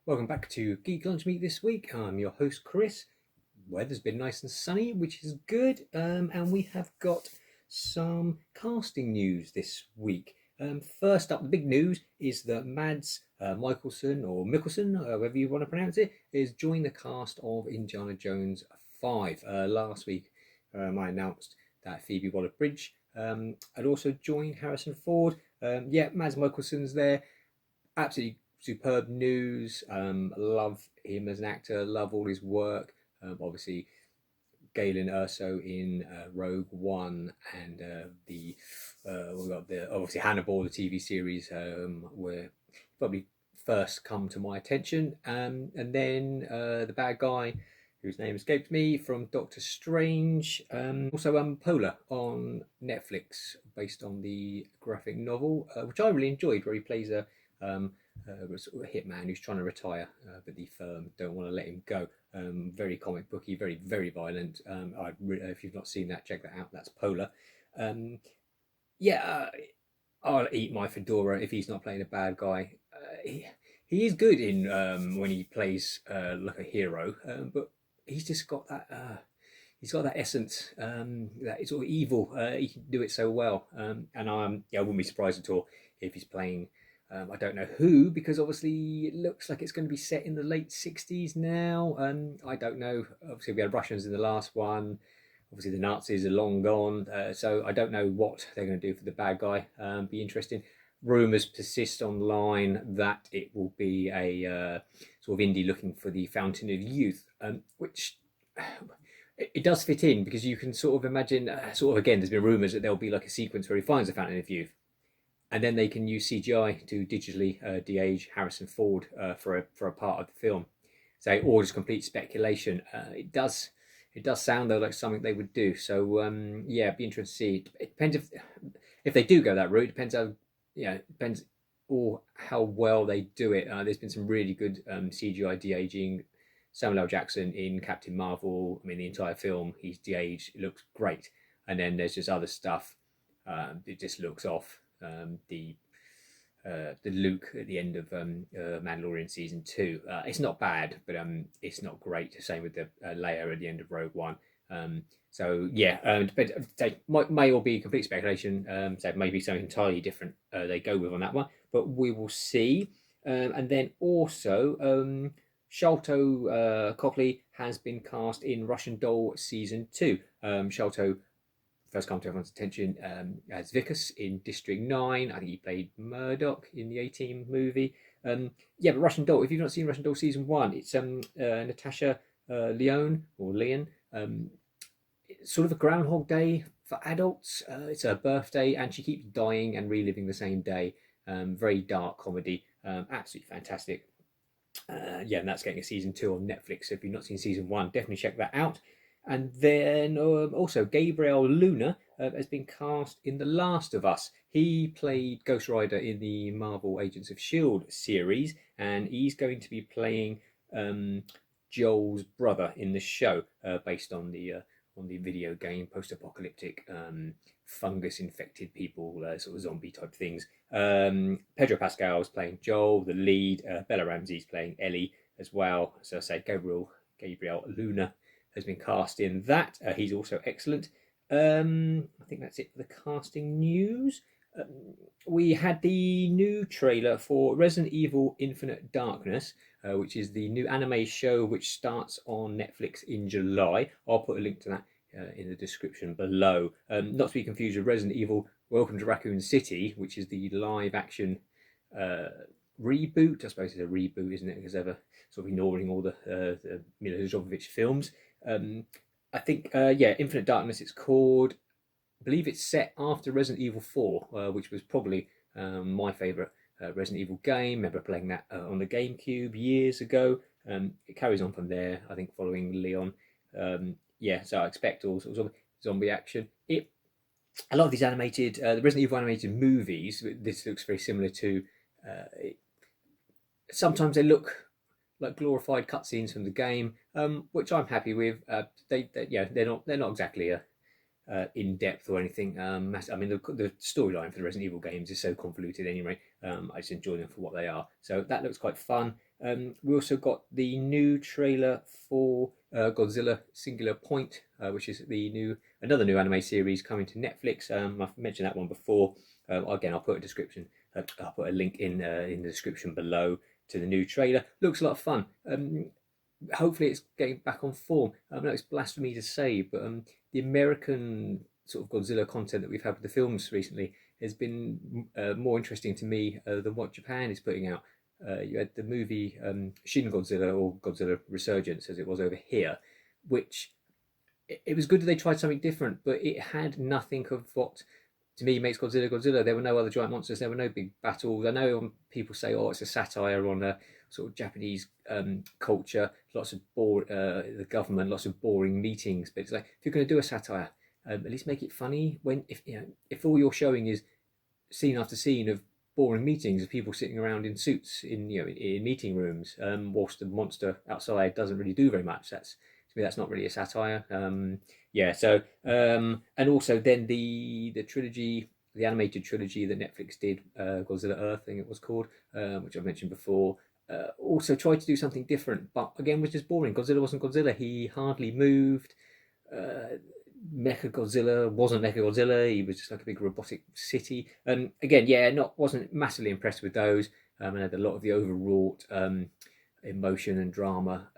Welcome back to Geek Lunch Meet this week. I'm your host Chris. Weather's been nice and sunny, which is good, and we have got some casting news this week. First up, the big news is that Mads Mikkelsen, or Mikkelsen, however you want to pronounce it, is joining the cast of Indiana Jones 5. Last week, I announced that Phoebe Waller-Bridge had also joined Harrison Ford. Mads Mikkelsen's there. Absolutely superb news. Love him as an actor. Love all his work. Obviously, Galen Erso in Rogue One, and we got the obviously Hannibal, the TV series, where probably first come to my attention. And then the bad guy, whose name escapes me, from Doctor Strange. Also, Polar on Netflix, based on the graphic novel, which I really enjoyed, where he plays a sort of hitman who's trying to retire, but the firm don't want to let him go. Very comic booky, very, very violent. If you've not seen that, check that out. That's Polar. I'll eat my fedora if he's not playing a bad guy. He is good in when he plays like a hero, but he's just got that. He's got that essence, that sort of evil. He can do it so well, and I wouldn't be surprised at all if he's playing. I don't know who, because obviously it looks like it's going to be set in the late 60s now. I don't know. Obviously, we had Russians in the last one. Obviously, the Nazis are long gone. So I don't know what they're going to do for the bad guy. Be interesting. Rumours persist online that it will be a sort of indie looking for the Fountain of Youth, which it does fit in, because you can sort of imagine, again, there's been rumours that there'll be like a sequence where he finds the Fountain of Youth. And then they can use CGI to digitally de-age Harrison Ford for a part of the film. So, or just complete speculation. It does sound though like something they would do. So be interested to see. It depends if they do go that route. It depends how depends or how well they do it. There's been some really good CGI de-aging. Samuel L. Jackson in Captain Marvel. I mean, the entire film he's de-aged. It looks great. And then there's just other stuff. It just looks off. The Luke at the end of Mandalorian season 2. It's not bad, but it's not great. Same with the Leia at the end of Rogue One. May all be complete speculation. So maybe something entirely different they go with on that one, but we will see. And then also, Sholto Copley has been cast in Russian Doll season 2. Sholto first come to everyone's attention as Vickers in District 9. I think he played Murdoch in the A-Team movie. But Russian Doll, if you've not seen Russian Doll season 1, it's Natasha Leon. It's sort of a Groundhog Day for adults. It's her birthday, and she keeps dying and reliving the same day. Very dark comedy. Absolutely fantastic. And that's getting a season 2 on Netflix. So if you've not seen season 1, definitely check that out. And then also Gabriel Luna has been cast in The Last of Us. He played Ghost Rider in the Marvel Agents of S.H.I.E.L.D. series, and he's going to be playing Joel's brother in the show, based on the video game, post-apocalyptic fungus-infected people, sort of zombie type things. Pedro Pascal is playing Joel, the lead. Bella Ramsey's playing Ellie as well. So I say Gabriel Luna has been cast in that. He's also excellent. I think that's it for the casting news. We had the new trailer for Resident Evil Infinite Darkness, which is the new anime show which starts on Netflix in July. I'll put a link to that in the description below. Not to be confused with Resident Evil Welcome to Raccoon City, which is the live action reboot. I suppose it's a reboot, isn't it? Because they're sort of ignoring all the Mila Jovovich films. I think Infinite Darkness it's called. I believe it's set after Resident Evil 4, which was probably my favourite Resident Evil game. I remember playing that on the GameCube years ago. It carries on from there, I think, following Leon. So I expect all sorts of zombie action. A lot of these animated, the Resident Evil animated movies, this looks very similar to. Sometimes they look like glorified cutscenes from the game, which I'm happy with. They're not exactly in depth or anything. I mean, the storyline for the Resident Evil games is so convoluted anyway. I just enjoy them for what they are. So that looks quite fun. We also got the new trailer for Godzilla Singular Point, which is another new anime series coming to Netflix. I've mentioned that one before. Again, I'll put a description. I'll put a link in the description below to the new trailer. Looks a lot of fun. Hopefully, it's getting back on form. I know it's blasphemy to say, but the American sort of Godzilla content that we've had with the films recently has been more interesting to me than what Japan is putting out. You had the movie Shin Godzilla, or Godzilla Resurgence as it was over here, which it was good that they tried something different, but it had nothing of what to me makes Godzilla Godzilla. There were no other giant monsters, there were no big battles. I know people say, oh, it's a satire on a sort of Japanese culture, lots of the government, lots of boring meetings, but it's like, if you're going to do a satire, at least make it funny. If all you're showing is scene after scene of boring meetings of people sitting around in suits in meeting rooms, whilst the monster outside doesn't really do very much. To me, that's not really a satire. So and also then the trilogy, the animated trilogy that Netflix did, Godzilla Earth, I think it was called, which I've mentioned before. Also tried to do something different, but again was just boring. Godzilla wasn't Godzilla. He hardly moved. Mecha Godzilla wasn't Mecha Godzilla. He was just like a big robotic city. And again, wasn't massively impressed with those. And had a lot of the overwrought emotion and drama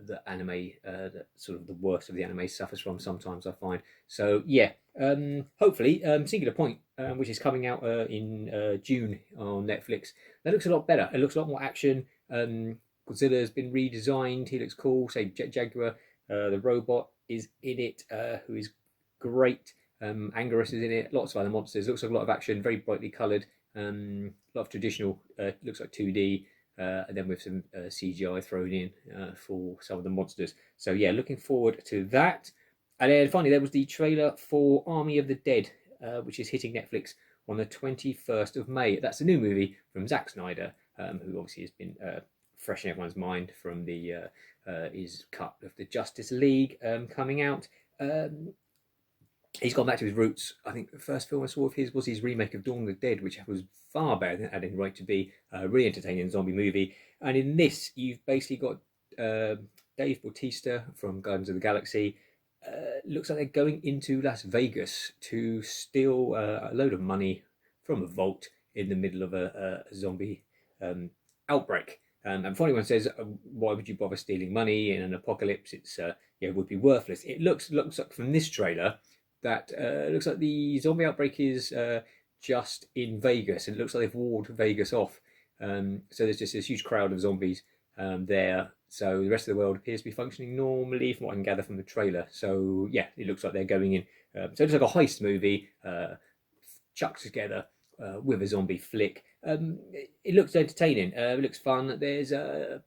that anime, that sort of the worst of the anime suffers from sometimes, I find. So hopefully Singular Point, which is coming out in June on Netflix, that looks a lot better. It looks a lot more action. Godzilla has been redesigned. He looks cool. Say Jet Jaguar, the robot, is in it, who is great. Anguirus is in it. Lots of other monsters. Looks like a lot of action. Very brightly coloured. A lot of traditional. Looks like 2D. And then with some CGI thrown in for some of the monsters. So yeah, looking forward to that. And then finally, there was the trailer for Army of the Dead, which is hitting Netflix on the 21st of May. That's a new movie from Zack Snyder, who obviously has been fresh in everyone's mind from his cut of the Justice League coming out. He's gone back to his roots. I think the first film I saw of his was his remake of Dawn of the Dead, which was far better than it had any right to be. A really entertaining zombie movie. And in this, you've basically got Dave Bautista from Guardians of the Galaxy. Looks like they're going into Las Vegas to steal a load of money from a vault in the middle of a zombie outbreak. And funny one says, why would you bother stealing money in an apocalypse? It would be worthless. It looks like from this trailer that looks like the zombie outbreak is just in Vegas, and it looks like they've walled Vegas off. So there's just this huge crowd of zombies there. So the rest of the world appears to be functioning normally, from what I can gather from the trailer. So yeah, it looks like they're going in. So it's like a heist movie chucked together with a zombie flick. It looks entertaining. It looks fun. There's an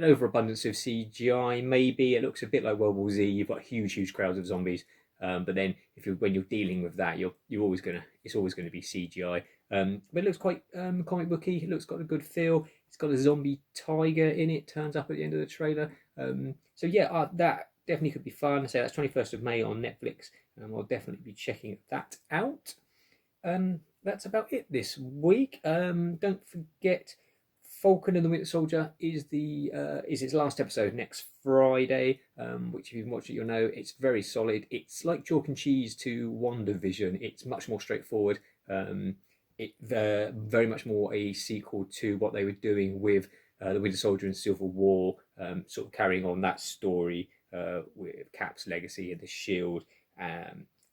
overabundance of CGI. Maybe it looks a bit like World War Z. You've got huge crowds of zombies. But then, when you're dealing with that, it's always going to be CGI. But it looks quite comic booky. It looks got a good feel. It's got a zombie tiger in it. Turns up at the end of the trailer. That definitely could be fun. So that's 21st of May on Netflix, and I'll definitely be checking that out. That's about it this week. Don't forget, Falcon and the Winter Soldier is its last episode next Friday, which if you've watched it, you'll know it's very solid. It's like chalk and cheese to WandaVision. It's much more straightforward. It's very much more a sequel to what they were doing with the Winter Soldier and Civil War, sort of carrying on that story with Cap's legacy and the Shield.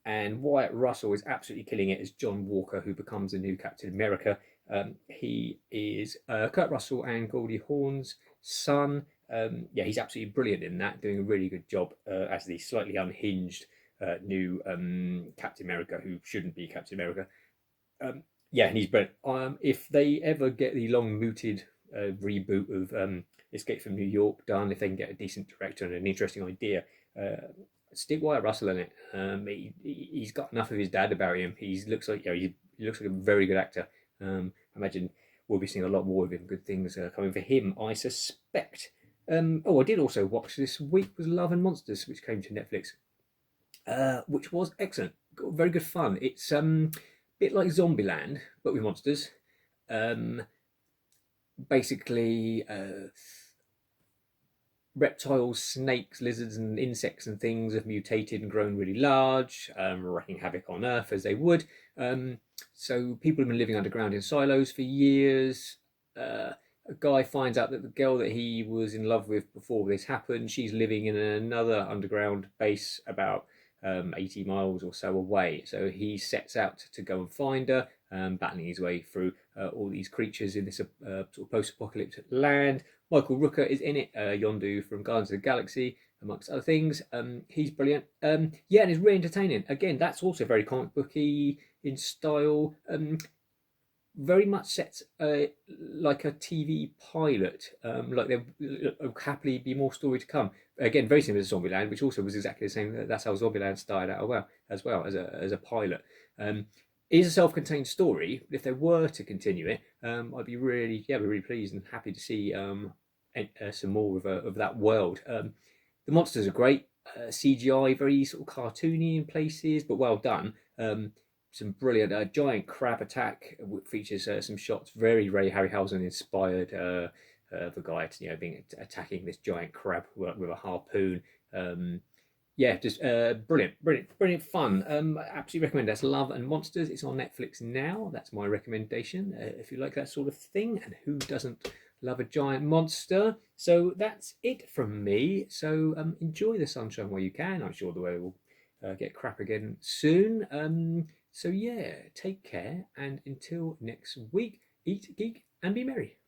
And Wyatt Russell is absolutely killing it as John Walker, who becomes the new Captain America. He is Kurt Russell and Goldie Hawn's son. He's absolutely brilliant in that, doing a really good job as the slightly unhinged new Captain America, who shouldn't be Captain America. And he's brilliant. If they ever get the long-mooted reboot of Escape from New York done, if they can get a decent director and an interesting idea, stick Wyatt Russell in it. He's got enough of his dad about him. He looks like a very good actor. I imagine we'll be seeing a lot more of him. Good things coming for him, I suspect. I did also watch this week was Love and Monsters, which came to Netflix, which was excellent. Got very good fun. It's a bit like Zombieland, but with monsters. basically reptiles, snakes, lizards, and insects and things have mutated and grown really large, wreaking havoc on Earth as they would. So people have been living underground in silos for years. A guy finds out that the girl that he was in love with before this happened, she's living in another underground base about 80 miles or so away. So he sets out to go and find her, battling his way through all these creatures in this sort of post-apocalyptic land. Michael Rooker is in it, Yondu from Guardians of the Galaxy, amongst other things. He's brilliant. Yeah, and it's really entertaining. Again, that's also very comic booky in style. Very much set like a TV pilot. Like there'll happily be more story to come. Again, very similar to Zombieland, which also was exactly the same. That's how Zombieland started out as a pilot. It is a self-contained story. But if they were to continue it, I'd be really pleased and happy to see some more of that world. The monsters are great. CGI, very sort of cartoony in places, but well done. Some brilliant giant crab attack features some shots very Harryhausen inspired. The guy, being attacking this giant crab with a harpoon. Yeah, just brilliant fun. Absolutely recommend. That's Love and Monsters. It's on Netflix now. That's my recommendation. If you like that sort of thing, and who doesn't love a giant monster? So that's it from me. So enjoy the sunshine while you can. I'm sure the weather will get crap again soon. So yeah, take care, and until next week, eat, geek, and be merry.